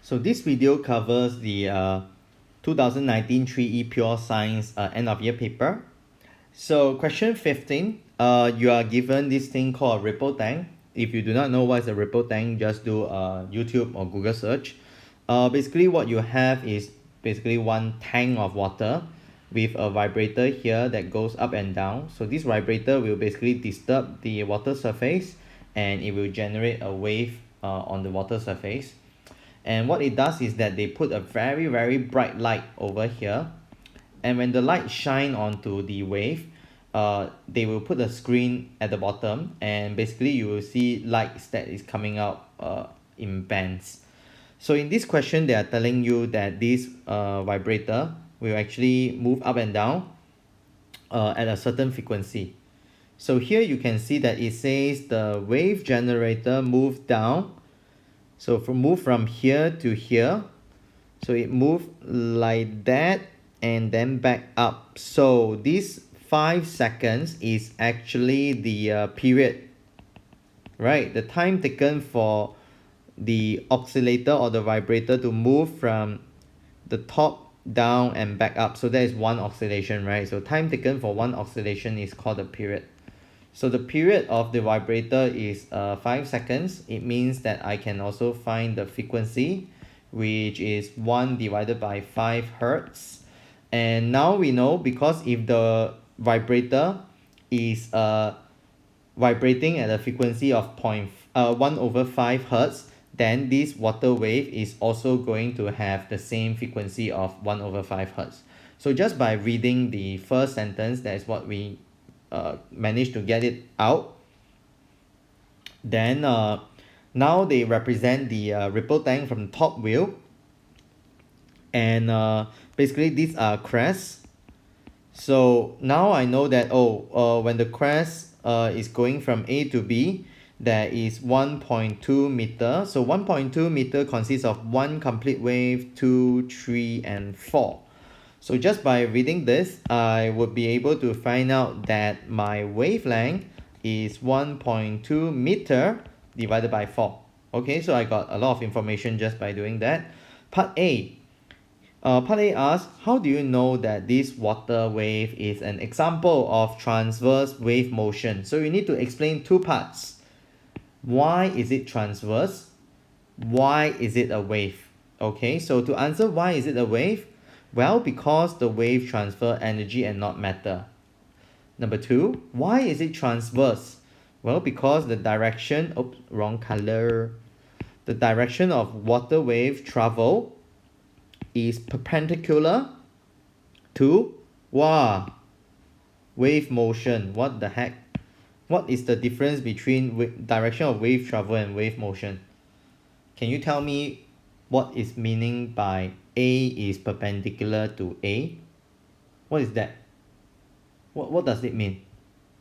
So this video covers the 2019 3E Pure Science end of year paper. So question 15, you are given this thing called a ripple tank. If you do not know what is a ripple tank, just do YouTube or Google search. Basically what you have is basically one tank of water with a vibrator here that goes up and down. So this vibrator will basically disturb the water surface and it will generate a wave on the water surface. And what it does is that they put a very bright light over here, and when the light shine onto the wave, they will put a screen at the bottom, and basically you will see lights that is coming out in bands. So in this question they are telling you that this vibrator will actually move up and down at a certain frequency. So here you can see that it says the wave generator moves down. So move from here to here. So it moved like that and then back up. So this 5 seconds is actually the period, right? The time taken for the oscillator or the vibrator to move from the top down and back up. So that is one oscillation, right? So time taken for one oscillation is called the period. So the period of the vibrator is 5 seconds. It means that I can also find the frequency, which is 1 divided by 5 hertz. And now we know, because if the vibrator is vibrating at a frequency of 1/5 hertz, then this water wave is also going to have the same frequency of 1/5 hertz. So just by reading the first sentence, that is what we managed to get it out. Then now they represent the ripple tank from the top wheel, and basically these are crests. So now I know that when the crest is going from A to B, there is 1.2 meter. So 1.2 meter consists of one complete wave, 2, 3, and 4. So just by reading this, I would be able to find out that my wavelength is 1.2 meter divided by 4. Okay, so I got a lot of information just by doing that. Part A. Part A asks, how do you know that this water wave is an example of transverse wave motion? So you need to explain two parts. Why is it transverse? Why is it a wave? Okay, so to answer why is it a wave? Well, because the wave transfer energy and not matter. Number 2, why is it transverse? Well, because the direction, wrong color. The direction of water wave travel is perpendicular to wave motion. What the heck? What is the difference between direction of wave travel and wave motion? Can you tell me what is meaning by A is perpendicular to A? What is that? What does it mean?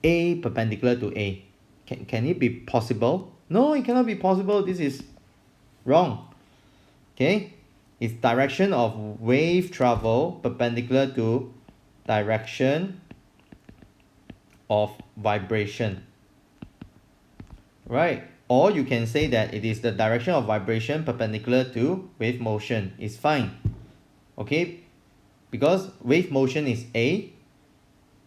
A perpendicular to A. Can it be possible? No, it cannot be possible. This is wrong. Okay? It's direction of wave travel perpendicular to direction of vibration. Right? Or you can say that it is the direction of vibration perpendicular to wave motion. It's fine. Okay? Because wave motion is A,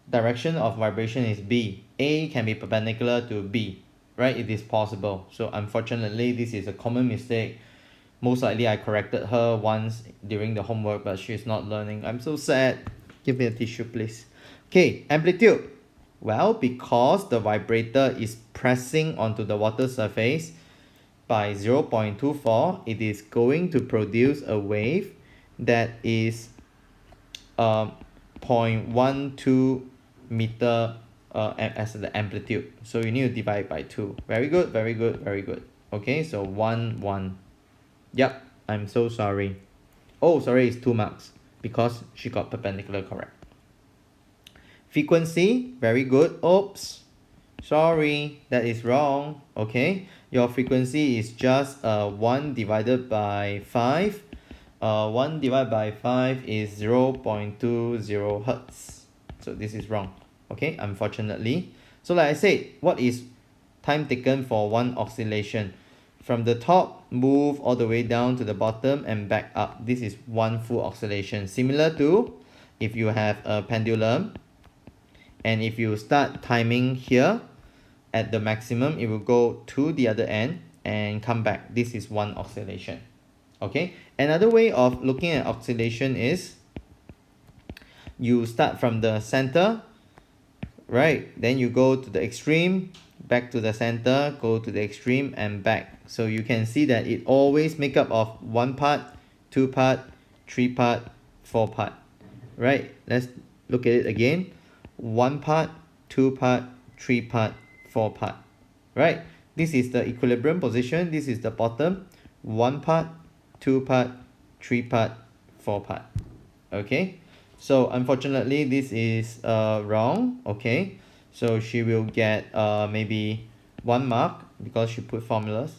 direction of vibration is B. A can be perpendicular to B. Right? It is possible. So unfortunately, this is a common mistake. Most likely I corrected her once during the homework, but she's not learning. I'm so sad. Give me a tissue, please. Okay, amplitude. Well, because the vibrator is pressing onto the water surface by 0.24, it is going to produce a wave that is 0.12 meter as the amplitude. So you need to divide by 2. Very good. Okay, so 1, 1. Yep, I'm so sorry. Oh, sorry, it's 2 marks because she got perpendicular correct. Frequency, very good. Oops, sorry, that is wrong. Okay, your frequency is just 1 divided by 5. 1 divided by 5 is 0.20 hertz. So this is wrong. Okay, unfortunately. So like I said, what is time taken for one oscillation? from the top, move all the way down to the bottom and back up. This is one full oscillation, similar to if you have a pendulum, and if you start timing here at the maximum, it will go to the other end and come back. This is one oscillation. Okay, another way of looking at oscillation is you start from the center, right? Then you go to the extreme, back to the center, go to the extreme and back. So you can see that it always make up of one part, two part, three part, four part, right? Let's look at it again. One part, two part, three part, four part, right? This is the equilibrium position. This is the bottom. One part, two part, three part, four part. Okay, so unfortunately this is wrong. Okay, so she will get maybe 1 mark because she put formulas.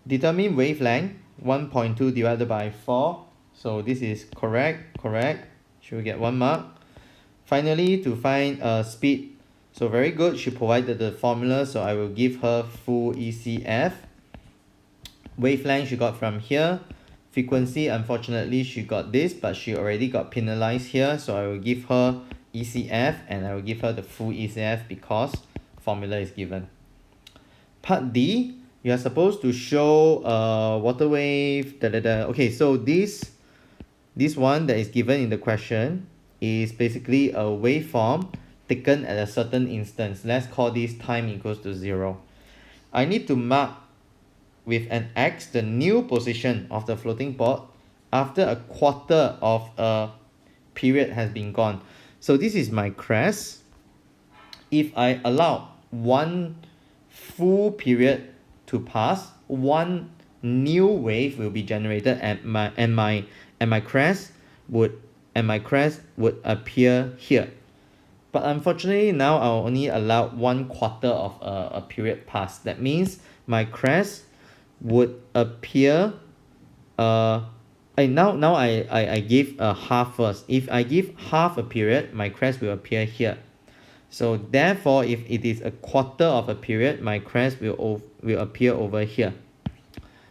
Determine wavelength, 1.2 divided by 4. So this is correct. She will get 1 mark. Finally, to find speed, so very good, she provided the formula, so I will give her full ECF. Wavelength she got from here. Frequency, unfortunately she got this, but she already got penalized here, so I will give her ECF and I will give her the full ECF because formula is given. Part D, you are supposed to show water wave, Okay, so this one that is given in the question is basically a waveform taken at a certain instance. Let's call this time equals to 0. I need to mark with an X the new position of the floating board after a quarter of a period has been gone. So this is my crest. If I allow one full period to pass, one new wave will be generated and my crest would appear here. But unfortunately now I'll only allow 1/4 of a period pass. That means my crest would appear now I give a half first. If I give half a period, my crest will appear here. So therefore, if it is a quarter of a period, my crest will appear over here.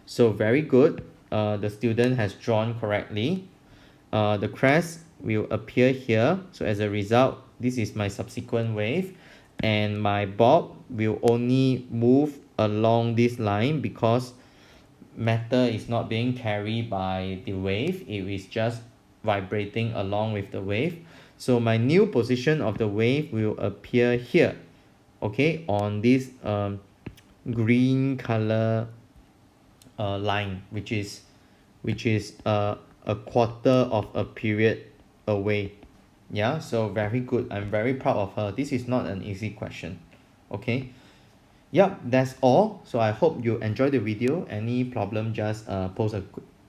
So very good, the student has drawn correctly. The crest will appear here. So as a result, this is my subsequent wave, and my bob will only move along this line because matter is not being carried by the wave. It is just vibrating along with the wave. So my new position of the wave will appear here, okay, on this green color line, which is a quarter of a period away. Yeah, so very good. I'm very proud of her. This is not an easy question. Okay, yep, that's all. So I hope you enjoyed the video. Any problem, just post a